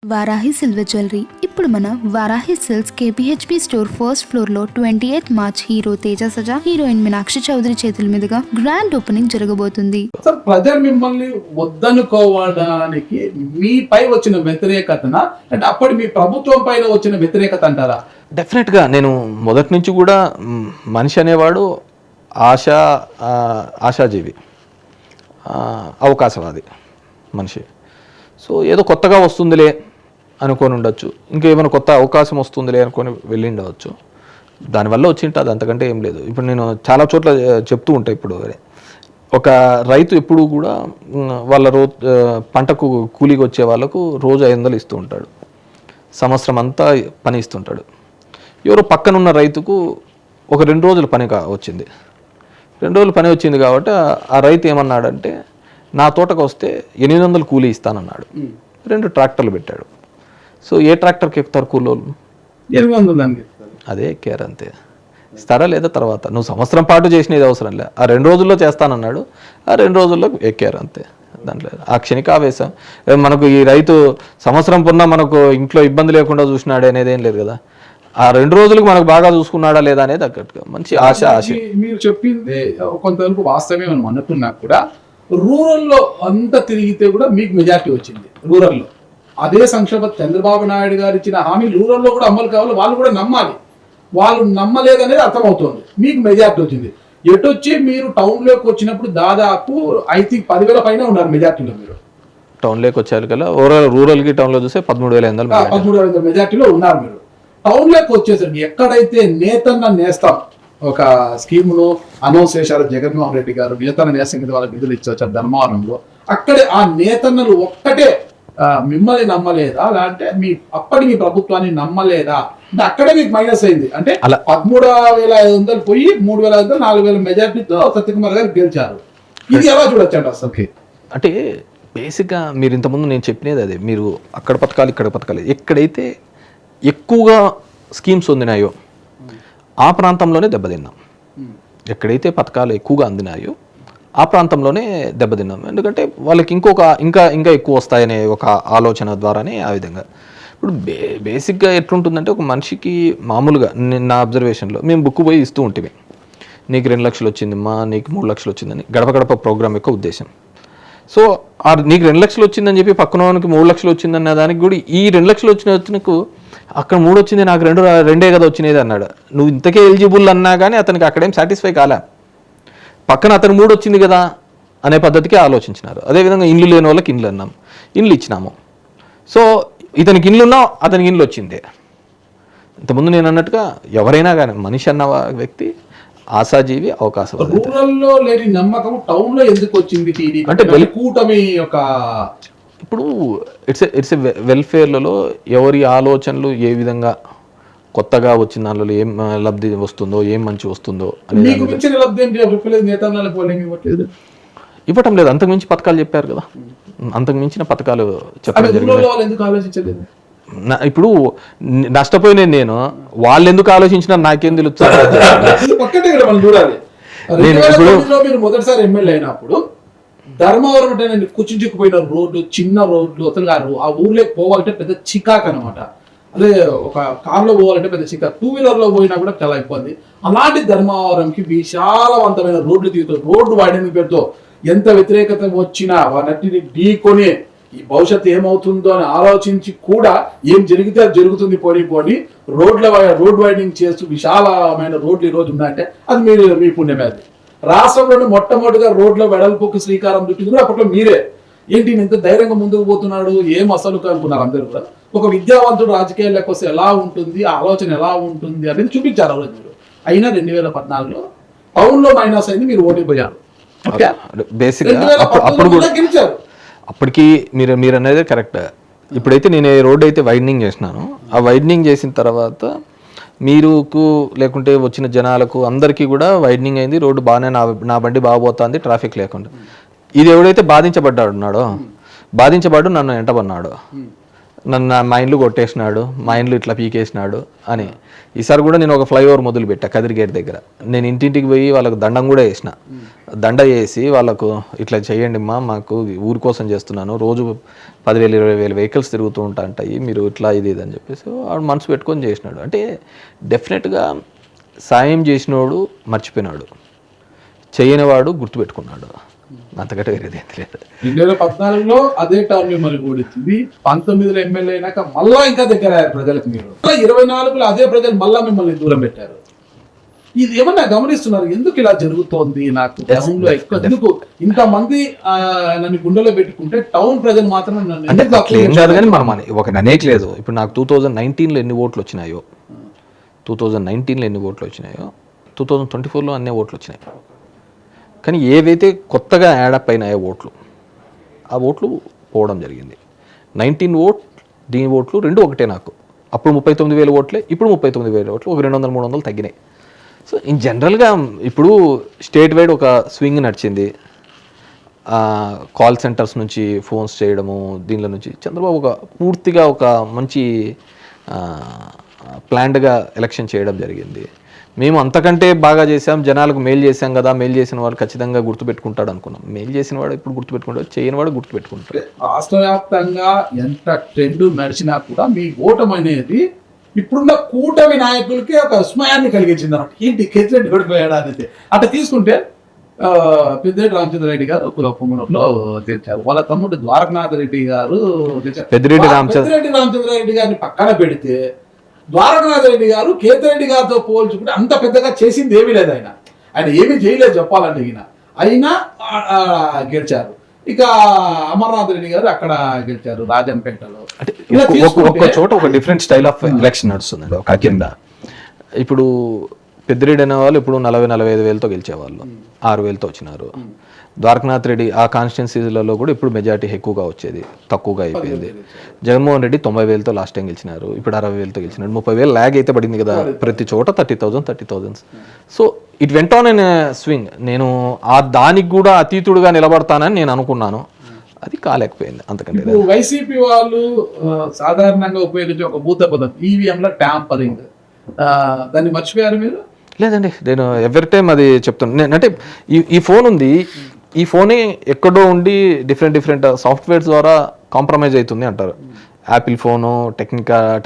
Varahi silver jewellery ఇప్పుడు మన Varahi Silks KPHB store first floor లో 28 March hero Teja Sajja heroine Meenakshi Chaudhary చేతుల మీదుగా గ్రాండ్ ఓపెనింగ్ జరగబోతుంది. సార్, ప్రజలు మిమ్మల్ని వద్దనుకోవడానికి మీపై వచ్చిన వ్యతిరేకతన అంటే అప్పటి మీ ప్రభుత్వం పైన వచ్చిన వ్యతిరేకత అంటారా? డెఫినెట్గా నేను మొదటి నుంచి కూడా మనిషి అనేవాడు ఆశాజీవి, అవకాశవాది మనిషి. సో ఏదో కొత్తగా వస్తుందిలే అనుకొని ఉండొచ్చు, ఇంకేమైనా కొత్త అవకాశం వస్తుందిలే అనుకొని వెళ్ళి ఉండవచ్చు. దానివల్ల వచ్చింటుంది, అంతకంటే ఏం లేదు. ఇప్పుడు నేను చాలా చోట్ల చెప్తూ ఉంటాను. ఇప్పుడు ఒక రైతు ఎప్పుడు కూడా వాళ్ళ పంటకు కూలీకి వచ్చే వాళ్ళకు రోజు 500 ఇస్తూ ఉంటాడు, సంవత్సరం అంతా పని ఇస్తుంటాడు. ఎవరో పక్కనున్న రైతుకు ఒక 2 రోజులు పని వచ్చింది. 2 రోజులు పని వచ్చింది కాబట్టి ఆ రైతు ఏమన్నాడంటే, నా తోటకు వస్తే 800 కూలీ ఇస్తానన్నాడు. 2 ట్రాక్టర్లు పెట్టాడు. సో ఏ ట్రాక్టర్కి ఎక్కుతారు కూలోళ్ళు? 800. అదే ఎక్కారు, అంతే. ఇస్తారా లేదా తర్వాత? నువ్వు సంవత్సరం పాటు చేసినది అవసరం లే, ఆ 2 రోజుల్లో చేస్తానన్నాడు, ఆ 2 రోజుల్లో ఎక్కారు, అంతే. దాంట్లో ఆ క్షణిక ఆవేశం. మనకు ఈ రైతు సంవత్సరం పొన్న మనకు ఇంట్లో ఇబ్బంది లేకుండా చూసినాడు అనేది ఏం లేదు కదా. ఆ 2 రోజులకు మనకు బాగా చూసుకున్నాడా లేదా అనేది అక్కడికి మంచి ఆశ. మీరు చెప్పింది కొంతవరకు వాస్తవమే మనం అనుకున్నా కూడా, రూరల్లో అంతా తిరిగితే కూడా మీకు మెజార్టీ వచ్చింది. రూరల్లో అదే సంక్షోభ చంద్రబాబు నాయుడు గారు ఇచ్చిన హామీ రూరల్లో కూడా అమలు కావాలి, వాళ్ళు కూడా నమ్మాలి. వాళ్ళు నమ్మలేదనేది అర్థమవుతుంది. మీకు మెజార్టీ వచ్చింది. ఎటొచ్చి మీరు టౌన్లోకి వచ్చినప్పుడు దాదాపు ఐ థింక్ 10,000 పైన ఉన్నారు మెజార్టీలో. మీరు టౌన్లోకి వచ్చారు కదా, రూరల్కి టౌన్లో చూస్తే 13,500 మెజార్టీలో ఉన్నారు. మీరు టౌన్లోకి వచ్చేసరికి ఎక్కడైతే నేతన్న నేస్తాం ఒక స్కీమును అనౌన్స్ చేశారు జగన్మోహన్ రెడ్డి గారు, నేతన్న నేస్తం కింద వాళ్ళకి నిధులు ఇచ్చొచ్చారు ధర్మవరంలో. అక్కడే ఆ నేతన్నలు ఒక్కటే మిమ్మల్ని నమ్మలేదా, లేదంటే మీ ప్రభుత్వాన్ని నమ్మలేదా అంటే అక్కడే మీకు మైనస్ అయింది. అంటే 13,500 పోయి 3,500 4,000 మెజార్టీతో సత్యకుమార్ గారు గెలిచారు. ఇది ఎలా చూడొచ్చు అంట అసలు? అంటే బేసిక్గా మీరు ఇంతకుముందు నేను చెప్పినది అదే, మీరు అక్కడ పథకాలు ఇక్కడ పథకాలు ఎక్కడైతే ఎక్కువగా స్కీమ్స్ అందినాయో ఆ ప్రాంతంలోనే దెబ్బతిన్నాం. ఎక్కడైతే పథకాలు ఎక్కువగా అందినాయో ఆ ప్రాంతంలోనే దెబ్బతిన్నాం. ఎందుకంటే వాళ్ళకి ఇంకా ఎక్కువ వస్తాయనే ఒక ఆలోచన ద్వారానే ఆ విధంగా. ఇప్పుడు బేసిక్గా ఎట్లుంటుందంటే, ఒక మనిషికి మామూలుగా నా అబ్జర్వేషన్లో మేము బుక్ పోయి ఇస్తూ ఉంటే, నీకు 2 లక్షలు వచ్చిందమ్మా, నీకు 3 లక్షలు వచ్చిందని గడప గడప ప్రోగ్రామ్ యొక్క ఉద్దేశం. సో నీకు 2 లక్షలు వచ్చిందని చెప్పి పక్కన వానికి 3 లక్షలు వచ్చిందన్న దానికి కూడా ఈ 2 లక్షలు వచ్చినకు అక్కడ 3 వచ్చింది, నాకు 2 కదా వచ్చినది అన్నాడు. నువ్వు ఇంతకే ఎలిజిబుల్ అన్నా కానీ అతనికి అక్కడేం సాటిస్ఫై కాలే. పక్కన అతను 3 వచ్చింది కదా అనే పద్ధతికి ఆలోచించినారు. అదేవిధంగా ఇండ్లు లేని వాళ్ళకి ఇండ్లు అన్నాం, ఇండ్లు ఇచ్చినాము. సో ఇతనికి ఇండ్లు ఉన్నా అతనికి ఇండ్లు వచ్చిందే. ఇంతకుముందు నేను అన్నట్టుగా ఎవరైనా కానీ మనిషి అన్న వ్యక్తి ఆశాజీవి, అవకాశవాది. రూరల్లో లేని నమ్మకం టౌన్ లో ఎందుకు వచ్చింది అంటే కూటమి యొక్క ఇప్పుడు ఇట్స్ వెల్ఫేర్లలో ఎవరి ఆలోచనలు ఏ విధంగా కొత్తగా వచ్చిన దానిలో ఏం లబ్ధి వస్తుందో, ఏం మంచి వస్తుందో ఇవ్వటం లేదు. అంతకుమించి పథకాలు చెప్పారు కదా, అంతకుమించిన పథకాలు చెప్పడం జరిగింది. ఇప్పుడు నష్టపోయిన నేను, వాళ్ళు ఎందుకు ఆలోచించినా నాకేం తెలుసు. మీరు మొదటిసారి ఎమ్మెల్యే అయినప్పుడు ధర్మవరం అంటే కుచించుకుపోయిన రోడ్డు, చిన్న రోడ్లు, అసలు ఆ ఊర్లోకి పోవాలంటే పెద్ద చికాక్ అనమాట. అదే ఒక కార్లో పోవాలంటే పెద్ద చికాక్, 2-వీలర్లో పోయినా కూడా చాలా ఇబ్బంది. అలాంటి ధర్మవరంకి విశాలవంతమైన రోడ్లు తీరుతారు. రోడ్డు వాడిని పెడుతూ ఎంత వ్యతిరేకత వచ్చినా వాటిని ఢీకొని ఈ భవిష్యత్తు ఏమవుతుందో అని ఆలోచించి కూడా ఏం జరిగితే అది జరుగుతుంది పోనీ రోడ్ వైడింగ్ చేస్తూ విశాలమైన రోడ్లు ఈ రోజు ఉన్నాయంటే అది మీ పుణ్యమే. అది రాష్ట్రంలోని మొట్టమొదటిగా రోడ్ల వెడల్పుకు శ్రీకారం చుట్టింది కూడా అప్పట్లో మీరే. ఏంటి ఇంత ధైర్యంగా ముందుకు పోతున్నాడు, ఏం అసలు అనుకున్నారు అందరూ కూడా. ఒక విద్యావంతుడు రాజకీయాల్లోకి వస్తే ఎలా ఉంటుంది, ఆ ఆలోచన ఎలా ఉంటుంది అనేది చూపించారు ఆ రోజు మీరు. అయినా 2014లో టౌన్ లో మైనస్ అయింది, మీరు ఓడిపోయారు. గెలిచారు. అప్పటికి మీరు అనేది కరెక్ట్. ఇప్పుడైతే నేను రోడ్ అయితే వైడనింగ్ చేసినాను. ఆ వైడనింగ్ చేసిన తర్వాత మీరుకు లేకుంటే వచ్చిన జనాలకు అందరికీ కూడా వైడనింగ్ అయింది. రోడ్డు బాగానే నా బండి బాగపోతుంది, ట్రాఫిక్ లేకుండా. ఇది ఎవడైతే బాధించబడ్డాడు నన్ను ఎంటబడినాడు, నన్ను మా ఇండ్లు కొట్టేసినాడు, మా ఇండ్లు ఇట్లా పీకేసినాడు అని. ఈసారి కూడా నేను ఒక ఫ్లైఓవర్ మొదలు పెట్టా కదిరి గేట్ దగ్గర. నేను ఇంటింటికి పోయి వాళ్ళకు దండం కూడా వేసిన. దండ వేసి వాళ్ళకు ఇట్లా చేయండి మా, మాకు ఊరి కోసం చేస్తున్నాను, రోజు 10,000 20,000 వెహికల్స్ తిరుగుతూ ఉంటాయి, మీరు ఇట్లా ఇది అని చెప్పేసి వాడు మనసు పెట్టుకొని చేసినాడు. అంటే డెఫినెట్గా సాయం చేసినోడు మర్చిపోయినాడు, చేయనివాడు గుర్తుపెట్టుకున్నాడు. అంతకంటే వేరేది ఏం లేదు. 2014లో అదే టర్మ్ మరి ఓడించింది, 19లో ఎమ్మెల్యే అయినాక మళ్ళా ఇంకా దగ్గర అయ్యారు ప్రజలకు. మీరు 24లో అదే ప్రజలు మళ్ళా మిమ్మల్ని దూరం పెట్టారు. ఇది ఏమన్నా గమనిస్తున్నారు ఎందుకు ఇలా జరుగుతోంది? నాకు టౌన్ లో ఎందుకు ఇంతమంది నన్ను గుండెలో పెట్టుకుంటే టౌన్ ప్రజలు మాత్రం అంటే ఏం కాదు కానీ మనం ఒక అనేకలేదు. ఇప్పుడు నాకు 2019లో ఎన్ని ఓట్లు వచ్చినాయో, 2019లో ఎన్ని ఓట్లు వచ్చినాయో 2024లో అన్ని ఓట్లు వచ్చినాయి. కానీ ఏవైతే కొత్తగా యాడప్ అయినాయో ఓట్లు, ఆ ఓట్లు పోవడం జరిగింది. 19 ఓట్ దీని ఓట్లు రెండు ఒకటే. నాకు అప్పుడు 39,000 ఓట్లే, ఇప్పుడు 39,000 ఓట్లు, ఒక 200-300 తగ్గినాయి. సో ఇన్ జనరల్గా ఇప్పుడు స్టేట్ వైడ్ ఒక స్వింగ్ నడిచింది. కాల్ సెంటర్స్ నుంచి ఫోన్స్ చేయడము, దీనిలో నుంచి చంద్రబాబు ఒక పూర్తిగా ఒక మంచి ప్లాన్డ్గా ఎలక్షన్ చేయడం జరిగింది. మేము అంతకంటే బాగా చేసాం, జనాలకు మెయిల్ చేసాం కదా, మెయిల్ చేసిన వాడు ఖచ్చితంగా గుర్తుపెట్టుకుంటాడు అనుకున్నాం. మెయిల్ చేసిన వాడు ఇప్పుడు గుర్తుపెట్టుకుంటాడు, చేయని వాడు గుర్తుపెట్టుకుంటాడు. రాష్ట్ర వ్యాప్తంగా ఎంత ట్రెండ్ నడిచినా కూడా మీ ఓటమి అనేది ఇప్పుడున్న కూటమి నాయకులకి ఒక విస్మయాన్ని కలిగించింది అన్నమాట. ఏంటి కేసీఆర్ ఓడిపోయాడా అనేది అట్లా తీసుకుంటే పెద్దిరెడ్డి రామచంద్రరెడ్డి గారు కులపొంగనంలో తెచ్చారు, వాళ్ళ తమ్ముడు ద్వారకనాథ్ రెడ్డి గారు తెచ్చారు. పెద్దిరెడ్డి రామచంద్రరెడ్డి గారిని పక్కన పెడితే ద్వారకనాథ్ రెడ్డి గారు కేతిరెడ్డి గారితో పోల్చుకుంటే అంత పెద్దగా చేసింది ఏమీ లేదు. ఆయన ఏమీ చేయలేదు చెప్పాలంటే. అయినా గెలిచారు. ఇక అమర్నాథ్ రెడ్డి గారు అక్కడ గెలిచారు రాజంపేటలో. ఒక్క చోట ఒక డిఫరెంట్ స్టైల్ ఆఫ్ ఎలక్షన్ నడుస్తుంది ఒక కింద. ఇప్పుడు పెద్దిరెడ్డి అనే వాళ్ళు ఇప్పుడు 40-45 వేలతో గెలిచేవాళ్ళు, 6 వేలతో వచ్చినారు. ద్వారకనాథ్ రెడ్డి ఆ కాన్స్టిట్యున్సీలలో కూడా ఇప్పుడు మెజార్టీ ఎక్కువగా వచ్చేది, తక్కువగా అయిపోయింది. జగన్మోహన్ రెడ్డి 90 వేలతో లాస్ట్ టైం గెలిచినారు, ఇప్పుడు 60 వేలతో గెలిచినారు. 30,000 ల్యాగ్ అయితే పడింది కదా ప్రతి చోట, 30,000. So it went on in swing. నేను దానికి కూడా అతీతుడుగా నిలబడతానని నేను అనుకున్నాను, అది కాలేకపోయింది. అంతకంటే వైసీపీ వాళ్ళు సాధారణంగా ఉపయోగించే ఒక భూత పదం ఈవీఎంల ట్యాంపరింగ్, దాన్ని మర్చిపోయారు మీరు? లేదండి, నేను ఎవరి టైం అది చెప్తున్నాను. అంటే ఈ ఫోన్ ఉంది, ఈ ఫోనే ఎక్కడో ఉండి డిఫరెంట్ సాఫ్ట్వేర్స్ ద్వారా కాంప్రమైజ్ అవుతుంది అంటారు. యాపిల్ ఫోను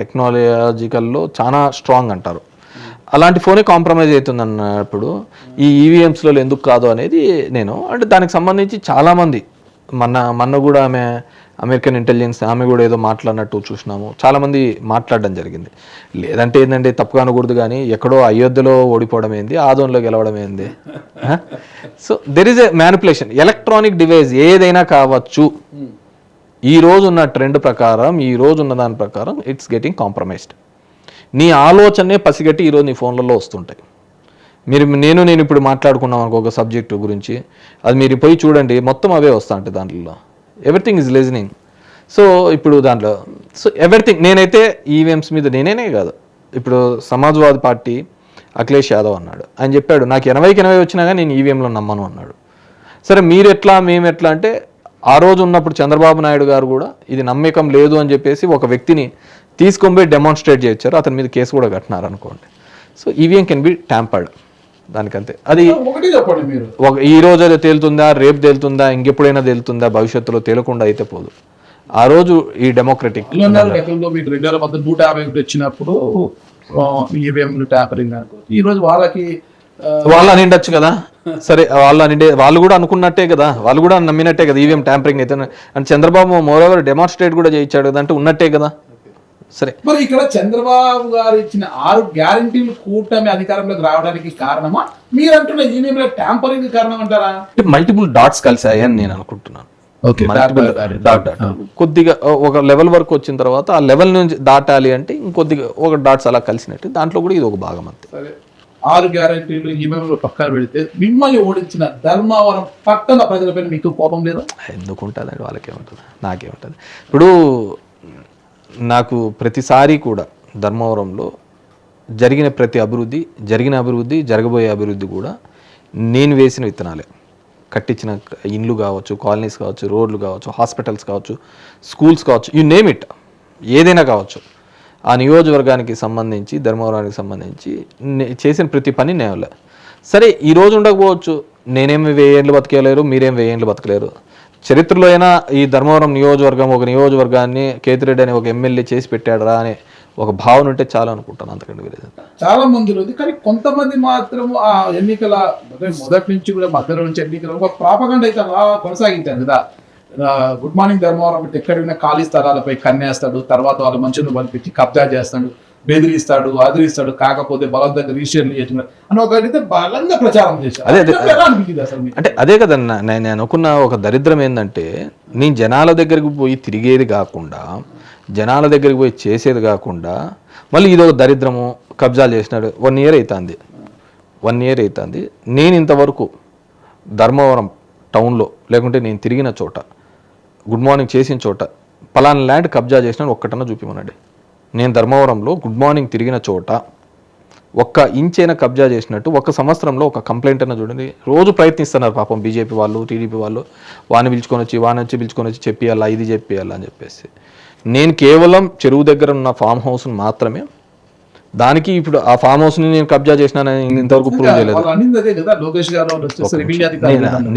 టెక్నాలజికల్లో చాలా స్ట్రాంగ్ అంటారు. అలాంటి ఫోనే కాంప్రమైజ్ అవుతుంది అన్నప్పుడు ఈ ఈవీఎంస్లో ఎందుకు కాదు అనేది నేను అంటే దానికి సంబంధించి చాలామంది మొన్న కూడా ఆమె అమెరికన్ ఇంటెలిజెన్స్ ఆమె కూడా ఏదో మాట్లాడినట్టు చూసినాము, చాలామంది మాట్లాడడం జరిగింది. లేదంటే ఏంటంటే తప్పుగా అనకూడదు కానీ ఎక్కడో అయోధ్యలో ఓడిపోవడం ఏంది, ఆదోన్లో గెలవడం ఏంది. So there is a manipulation. Electronic device ఏదైనా కావచ్చు, ఈ రోజు ఉన్న ట్రెండ్ ప్రకారం, ఈ రోజు ఉన్న దాని ప్రకారం ఇట్స్ గెటింగ్ కాంప్రమైజ్డ్. నీ ఆలోచనే పసిగట్టి ఈరోజు నీ ఫోన్లలో వస్తుంటాయి. నేను ఇప్పుడు మాట్లాడుకున్నాం అనుకో ఒక సబ్జెక్టు గురించి, అది మీరు పోయి చూడండి, మొత్తం అవే వస్తూ ఉంటాయి దాంట్లో. Everything is listening. సో ఇప్పుడు దాంట్లో ఎవ్రీథింగ్ నేనైతే ఈవీఎంస్ మీద నేనే కాదు, ఇప్పుడు సమాజ్వాదీ పార్టీ అఖిలేష్ యాదవ్ అన్నాడు, ఆయన చెప్పాడు నాకు 80కి 80 వచ్చినా కానీ నేను ఈవీఎంలో నమ్మను అన్నాడు. సరే మీరు ఎట్లా మేము ఎట్లా అంటే ఆ రోజు ఉన్నప్పుడు చంద్రబాబు నాయుడు గారు కూడా ఇది నమ్మకం లేదు అని చెప్పేసి ఒక వ్యక్తిని తీసుకొని పోయి డెమాన్స్ట్రేట్ చేయించారు, అతని మీద కేసు కూడా కట్టినారు అనుకోండి. So EVM can be tampered, దానికంతే. అది ఈ రోజు అది తేలుతుందా, రేపు తేలుతుందా, ఇంకెప్పుడైనా తేలుతుందా, భవిష్యత్తులో తేలకుండా అయితే పోదు. ఆ రోజు ఈ డెమోక్రటిక్ 150 వచ్చినప్పుడు ఈ రోజు వాళ్ళు అని ఉండొచ్చు కదా. సరే వాళ్ళు కూడా అనుకున్నట్టే కదా, వాళ్ళు కూడా నమ్మినట్టే కదా ఈవీఎం ట్యాంపరింగ్ అయితే. అంటే చంద్రబాబు మోరోవర్ డెమాన్స్ట్రేట్ కూడా చేయించాడు కదా, అంటే ఉన్నట్టే కదా. సరే మరి ఇక్కడ చంద్రబాబు గారు ఇచ్చిన 6 గ్యారంటీలు కూటమి అధికారంలోకి రావడానికి కారణమా, మీరంటున్న ఈవీఎంల ట్యాంపరింగ్ కారణం అంటారా? మల్టిపుల్ డాట్స్ కలిసాయని నేను అనుకుంటున్నాను. కొద్దిగా ఒక లెవెల్ వరకు వచ్చిన తర్వాత ఆ లెవెల్ నుంచి దాటాలి అంటే ఇంకొద్దిగా ఒక డాట్స్ అలా కలిసినట్టు, దాంట్లో కూడా ఇది ఒక భాగం అంతే. 6 గ్యారంటీలు ఈవీఎంలు పక్కన పెడితే మిమ్మల్ని ఓడించిన ధర్మవరం పట్టణ ప్రజలపైన మీకు కోపం లేదా? ఎందుకు ఉంటుందండి, వాళ్ళకేముంటుంది, నాకేముంటుంది. ఇప్పుడు నాకు ప్రతిసారి కూడా ధర్మవరంలో జరిగిన ప్రతి అభివృద్ధి, జరగబోయే అభివృద్ధి కూడా నేను వేసిన విత్తనాలే. కట్టించిన ఇండ్లు కావచ్చు, కాలనీస్ కావచ్చు, రోడ్లు కావచ్చు, హాస్పిటల్స్ కావచ్చు, స్కూల్స్ కావచ్చు, యు నేమ్ ఇట్. ఏదైనా కావచ్చు, ఆ నియోజకవర్గానికి సంబంధించి ధర్మవరానికి సంబంధించి చేసిన ప్రతి పని నేను సరే ఈ రోజు ఉండకపోవచ్చు, నేనేమి 1000 ఏళ్ళు బతికేయలేరు, మీరేం 1000 ఏళ్ళు బతకలేరు. చరిత్రలో అయినా ఈ ధర్మవరం నియోజకవర్గం ఒక నియోజకవర్గాన్ని కేతిరెడ్డి అనే ఒక ఎమ్మెల్యే చేసి పెట్టాడరా అనే ఒక భావన ఉంటే చాలా అనుకుంటాను, అంతకంటే వేరే. చాలా మందిలో ఉంది, కానీ కొంతమంది మాత్రం ఆ ఎన్నికల మొదటి నుంచి కూడా మధ్యలో నుంచి ఎన్నికల ఒక ప్రాపగండ అయితే అలా కొనసాగించారు కదా. గుడ్ మార్నింగ్ ధర్మవరం అంటే ఎక్కడైనా ఖాళీ స్థలాలపై కన్నేస్తాడు, తర్వాత వాళ్ళ మనుషులను పంపించి కబ్జా చేస్తాడు, బెదిరిస్తాడు, అదిరిస్తాడు, కాకపోతే బలవంతంగా రిజిస్టర్లు చేస్తున్నాడు అని ఒకటి బలంగా ప్రచారం చేశారు. అంటే అదే కదా నేను అనుకున్న ఒక దరిద్రం ఏంటంటే, నేను జనాల దగ్గరికి పోయి తిరిగేది కాకుండా, జనాల దగ్గరికి పోయి చేసేది కాకుండా, మళ్ళీ ఇది ఒక దరిద్రము, కబ్జాలు చేసినాడు. 1 year అవుతుంది, 1 year అవుతుంది. నేను ఇంతవరకు ధర్మవరం టౌన్లో లేకుంటే నేను తిరిగిన చోట, గుడ్ మార్నింగ్ చేసిన చోట పలానా ల్యాండ్ కబ్జా చేసినాను ఒక్కటన్నా చూపిమనండి. నేను ధర్మవరంలో గుడ్ మార్నింగ్ తిరిగిన చోట 1 inch అయినా కబ్జా చేసినట్టు 1 సంవత్సరంలో ఒక కంప్లైంట్ అయినా చూడండి. రోజు ప్రయత్నిస్తున్నారు పాపం బీజేపీ వాళ్ళు, టీడీపీ వాళ్ళు, వాడిని పిలుచుకొని వచ్చి చెప్పియాలా, ఇది చెప్పియాలా అని చెప్పేసి. నేను కేవలం చెరువు దగ్గర ఉన్న ఫామ్ హౌస్ని మాత్రమే, దానికి ఇప్పుడు ఆ ఫామ్ హౌస్ని నేను కబ్జా చేసినానని ఇంతవరకు ప్రూవ్ చేయలేదు.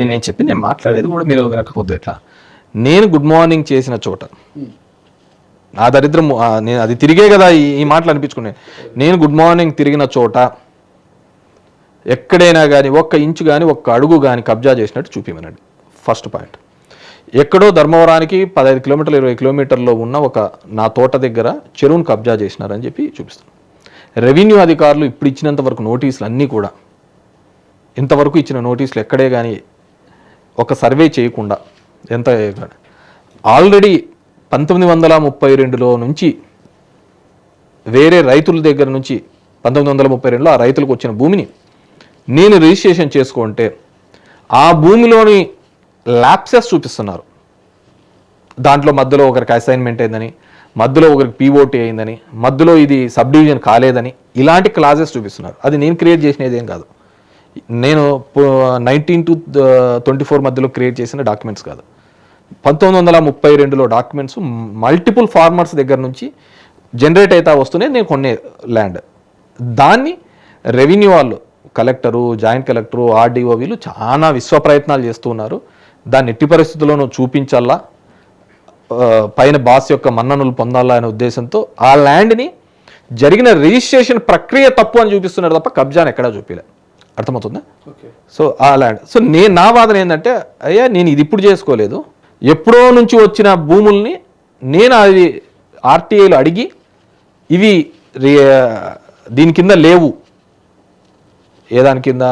నేను చెప్పి నేను మాట్లాడేది కూడా మీరు వినకపోతే ఎట్లా. నేను గుడ్ మార్నింగ్ చేసిన చోట, నా దరిద్రం నేను అది తిరిగే కదా ఈ మాటలు అనిపించుకునే. నేను గుడ్ మార్నింగ్ తిరిగిన చోట ఎక్కడైనా కానీ 1 inch కానీ 1 అడుగు కానీ కబ్జా చేసినట్టు చూపిమనండి. First point. ఎక్కడో ధర్మవరానికి 15 కిలోమీటర్లు 20 కిలోమీటర్లో ఉన్న నా తోట దగ్గర చెరువును కబ్జా చేసినారని చెప్పి చూపిస్తాను. రెవెన్యూ అధికారులు ఇప్పుడు ఇచ్చినంత వరకు నోటీసులు అన్నీ కూడా, ఇంతవరకు ఇచ్చిన నోటీసులు ఎక్కడే కానీ ఒక సర్వే చేయకుండా, ఎంత ఆల్రెడీ 1932లో నుంచి వేరే రైతుల దగ్గర నుంచి 1932లో ఆ రైతులకు వచ్చిన భూమిని నేను రిజిస్ట్రేషన్ చేసుకుంటే ఆ భూమిలోని ల్యాప్సెస్ చూపిస్తున్నారు. దాంట్లో మధ్యలో ఒకరికి అసైన్మెంట్ అయిందని, మధ్యలో ఒకరికి పీఓటీ అయిందని, మధ్యలో ఇది సబ్ డివిజన్ కాలేదని, ఇలాంటి క్లాజెస్ చూపిస్తున్నారు. అది నేను క్రియేట్ చేసినది ఏం కాదు, నేను 19 to 24 మధ్యలో క్రియేట్ చేసిన డాక్యుమెంట్స్ కాదు. 1932లో డాక్యుమెంట్స్ మల్టిపుల్ ఫార్మర్స్ దగ్గర నుంచి జనరేట్ అయితే వస్తూనే నేను కొనే ల్యాండ్. దాన్ని రెవెన్యూ వాళ్ళు, కలెక్టరు, జాయింట్ కలెక్టరు, ఆర్డీఓ వీళ్ళు చాలా విశ్వ ప్రయత్నాలు చేస్తున్నారు. దాన్ని ఎట్టి పరిస్థితుల్లోనూ చూపించాలా, పైన బాస్ యొక్క మన్ననలు పొందాలా అనే ఉద్దేశంతో ఆ ల్యాండ్ని జరిగిన రిజిస్ట్రేషన్ ప్రక్రియ తప్పు అని చూపిస్తున్నారు తప్ప కబ్జాని ఎక్కడా చూపిలే. అర్థమవుతుందా? సో ఆ ల్యాండ్, సో నా వాదన ఏంటంటే, అయ్యా నేను ఇది ఇప్పుడు చేసుకోలేదు, ఎప్పుడో నుంచి వచ్చిన భూముల్ని నేను అది ఆర్టీఐలు అడిగి ఇవి దీని కింద లేవు, దాని కింద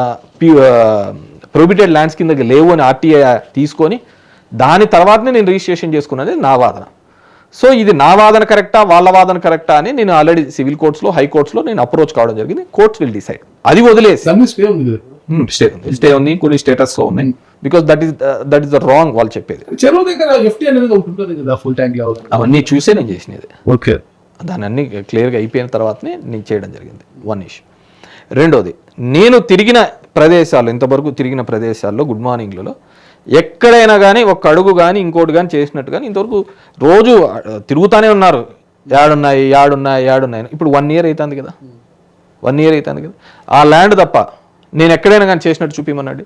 ప్రొహిబిటెడ్ ల్యాండ్స్ కింద లేవు అని ఆర్టీఐ తీసుకొని దాని తర్వాతనే నేను రిజిస్ట్రేషన్ చేసుకున్నది నా వాదన. సో ఇది నా వాదన కరెక్టా, వాళ్ళ వాదన కరెక్టా అని నేను ఆల్రెడీ సివిల్ కోర్ట్స్లో, హైకోర్ట్స్లో నేను అప్రోచ్ కావడం జరిగింది. Courts will decide. అది వదిలేసి స్టే ఉంది, కొన్ని స్టేటస్లో ఉన్నాయి. Because that is the wrong వాళ్ళు చెప్పేది. చెరువు దగ్గర ఎఫ్టీ అనేది ఉంటుంది కదా, ఫుల్ ట్యాంక్ అవన్నీ చూసే నేను చేసినది. ఓకే, దాని అన్ని క్లియర్గా అయిపోయిన తర్వాతనే నేను చేయడం జరిగింది. 1 issue. రెండోది, నేను తిరిగిన ప్రదేశాలు, ఇంతవరకు తిరిగిన ప్రదేశాల్లో గుడ్ మార్నింగ్లలో ఎక్కడైనా కానీ 1 అడుగు కానీ ఇంకోటి కానీ చేసినట్టు కానీ ఇంతవరకు రోజు తిరుగుతూనే ఉన్నారు. యాడున్నాయి. ఇప్పుడు 1 year అవుతుంది కదా, 1 year అవుతుంది కదా. ఆ ల్యాండ్ తప్ప నేను ఎక్కడైనా కానీ చేసినట్టు చూపిమన్నాడు.